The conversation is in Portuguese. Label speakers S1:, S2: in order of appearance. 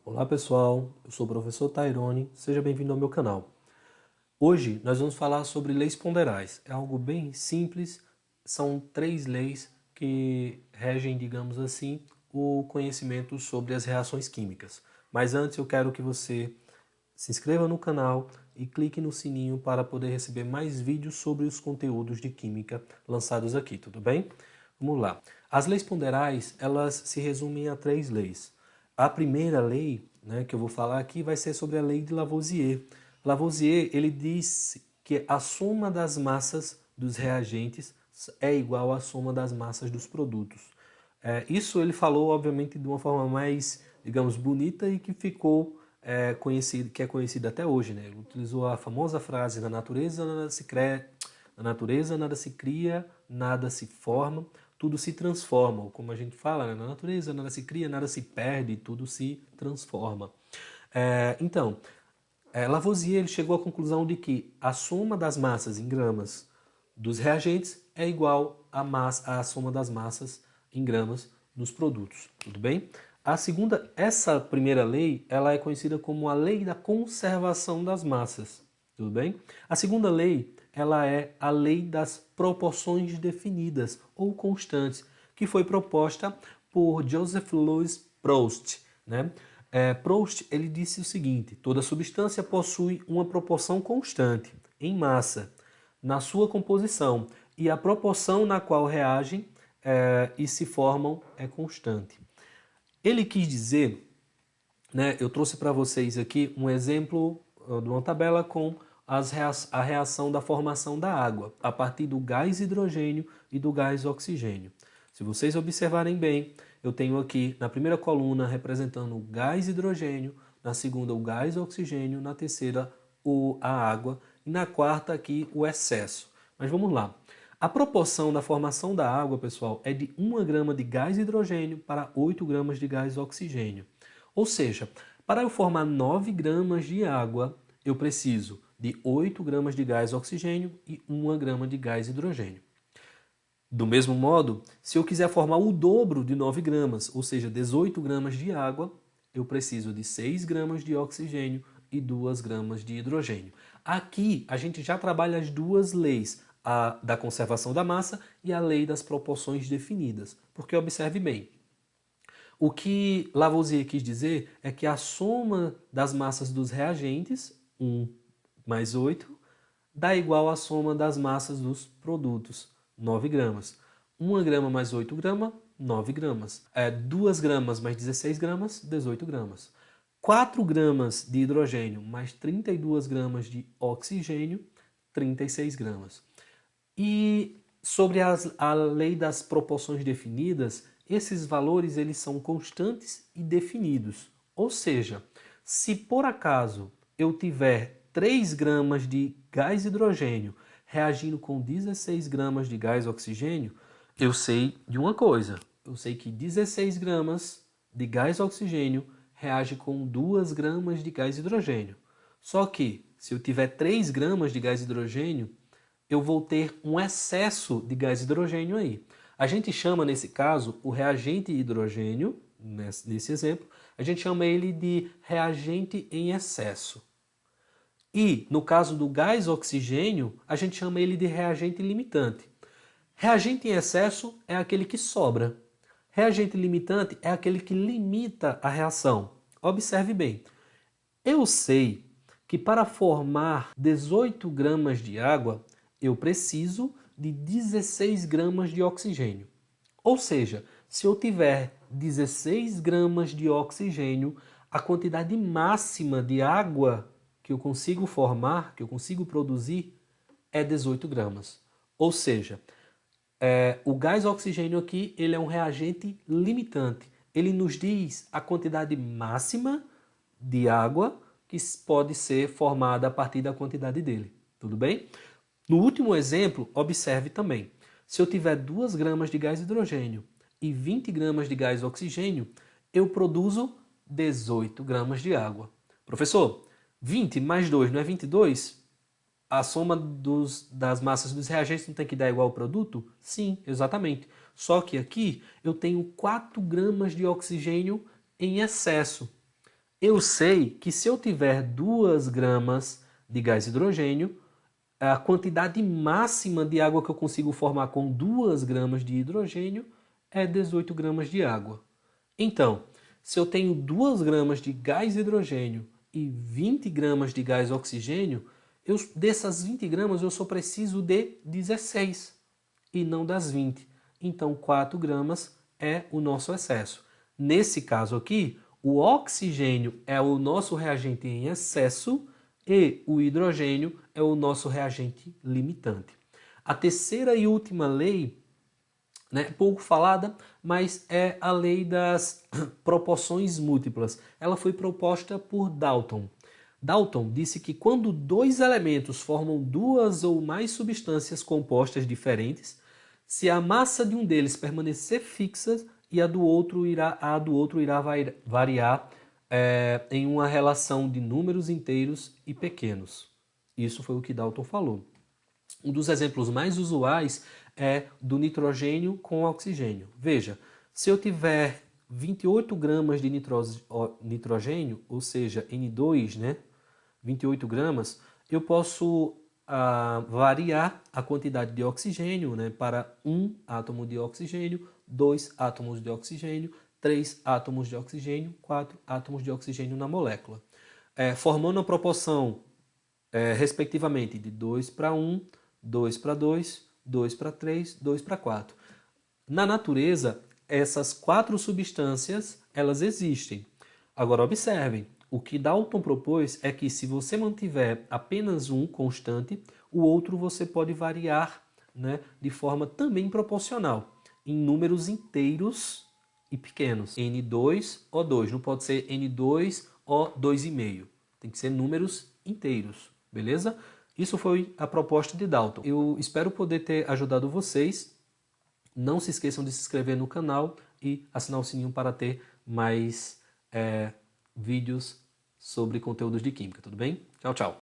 S1: Olá pessoal, eu sou o professor Tairone, seja bem-vindo ao meu canal. Hoje nós vamos falar sobre leis ponderais. É algo bem simples, são 3 leis que regem, digamos assim, o conhecimento sobre as reações químicas. Mas antes eu quero que você se inscreva no canal e clique no sininho para poder receber mais vídeos sobre os conteúdos de química lançados aqui, tudo bem? Vamos lá. As leis ponderais, elas se resumem a 3 leis. A primeira lei, né, que eu vou falar aqui, vai ser sobre a lei de Lavoisier. Lavoisier, ele disse que a soma das massas dos reagentes é igual à soma das massas dos produtos. Isso ele falou, obviamente, de uma forma mais, digamos, bonita e que ficou conhecido, que é conhecida até hoje, né? Ele utilizou a famosa frase: na natureza nada se cria, nada se forma, tudo se transforma. Ou como a gente fala, né? Na natureza nada se cria, nada se perde, tudo se transforma. Então, Lavoisier ele chegou à conclusão de que a soma das massas em gramas dos reagentes é igual à soma das massas em gramas dos produtos, tudo bem? Essa primeira lei, ela é conhecida como a lei da conservação das massas, tudo bem? A segunda lei, ela é a lei das proporções definidas ou constantes, que foi proposta por Joseph Louis Proust, né? Proust ele disse o seguinte: toda substância possui uma proporção constante em massa na sua composição e a proporção na qual reagem e se formam é constante. Ele quis dizer, né, eu trouxe para vocês aqui um exemplo de uma tabela com a reação da formação da água a partir do gás hidrogênio e do gás oxigênio. Se vocês observarem bem, eu tenho aqui na primeira coluna representando o gás hidrogênio, na segunda o gás oxigênio, na terceira a água e na quarta aqui o excesso. Mas vamos lá. A proporção da formação da água, pessoal, é de 1 grama de gás hidrogênio para 8 gramas de gás oxigênio. Ou seja, para eu formar 9 gramas de água, eu preciso de 8 gramas de gás oxigênio e 1 grama de gás hidrogênio. Do mesmo modo, se eu quiser formar o dobro de 9 gramas, ou seja, 18 gramas de água, eu preciso de 6 gramas de oxigênio e 2 gramas de hidrogênio. Aqui a gente já trabalha as duas leis, a da conservação da massa e a lei das proporções definidas. Porque observe bem, o que Lavoisier quis dizer é que a soma das massas dos reagentes, 1 mais 8, dá igual à soma das massas dos produtos, 9 gramas. 1 grama mais 8 gramas, 9 gramas. 2 gramas mais 16 gramas, 18 gramas. 4 gramas de hidrogênio mais 32 gramas de oxigênio, 36 gramas. E sobre a lei das proporções definidas, esses valores eles são constantes e definidos. Ou seja, se por acaso eu tiver 3 gramas de gás hidrogênio reagindo com 16 gramas de gás oxigênio, eu sei de uma coisa. Eu sei que 16 gramas de gás oxigênio reage com 2 gramas de gás hidrogênio. Só que, se eu tiver 3 gramas de gás hidrogênio, eu vou ter um excesso de gás hidrogênio aí. A gente chama, nesse caso, o reagente hidrogênio, nesse exemplo, a gente chama ele de reagente em excesso. E, no caso do gás oxigênio, a gente chama ele de reagente limitante. Reagente em excesso é aquele que sobra. Reagente limitante é aquele que limita a reação. Observe bem. Eu sei que para formar 18 gramas de água, eu preciso de 16 gramas de oxigênio. Ou seja, se eu tiver 16 gramas de oxigênio, a quantidade máxima de água que eu consigo formar, que eu consigo produzir, é 18 gramas. Ou seja, o gás oxigênio aqui ele é um reagente limitante. Ele nos diz a quantidade máxima de água que pode ser formada a partir da quantidade dele. Tudo bem? No último exemplo, observe também. Se eu tiver 2 gramas de gás hidrogênio e 20 gramas de gás oxigênio, eu produzo 18 gramas de água. Professor, 20 mais 2 não é 22? A soma das massas dos reagentes não tem que dar igual ao produto? Sim, exatamente. Só que aqui eu tenho 4 gramas de oxigênio em excesso. Eu sei que se eu tiver 2 gramas de gás hidrogênio, a quantidade máxima de água que eu consigo formar com 2 gramas de hidrogênio é 18 gramas de água. Então, se eu tenho 2 gramas de gás hidrogênio e 20 gramas de gás oxigênio, dessas 20 gramas eu só preciso de 16 e não das 20. Então, 4 gramas é o nosso excesso. Nesse caso aqui, o oxigênio é o nosso reagente em excesso e o hidrogênio é o nosso reagente limitante. A terceira e última lei, né, pouco falada, mas é a lei das proporções múltiplas. Ela foi proposta por Dalton. Dalton disse que quando 2 elementos formam 2 ou mais substâncias compostas diferentes, se a massa de um deles permanecer fixa e a do outro irá variar em uma relação de números inteiros e pequenos. Isso foi o que Dalton falou. Um dos exemplos mais usuais é do nitrogênio com oxigênio. Veja, se eu tiver 28 gramas de nitrogênio, ou seja, N2, né? 28 gramas, eu posso variar a quantidade de oxigênio, né, para 1 átomo de oxigênio, 2 átomos de oxigênio, 3 átomos de oxigênio, 4 átomos de oxigênio na molécula, formando a proporção, respectivamente, de 2 para 1, 2 para 2, 2 para 3, 2 para 4. Na natureza, essas 4 substâncias, elas existem. Agora, observem, o que Dalton propôs é que se você mantiver apenas um constante, o outro você pode variar, né, de forma também proporcional, em números inteiros e pequenos. N2O2, não pode ser N2O2,5. Tem que ser números inteiros, beleza? Isso foi a proposta de Dalton. Eu espero poder ter ajudado vocês. Não se esqueçam de se inscrever no canal e assinar o sininho para ter mais vídeos sobre conteúdos de química, tudo bem? Tchau, tchau!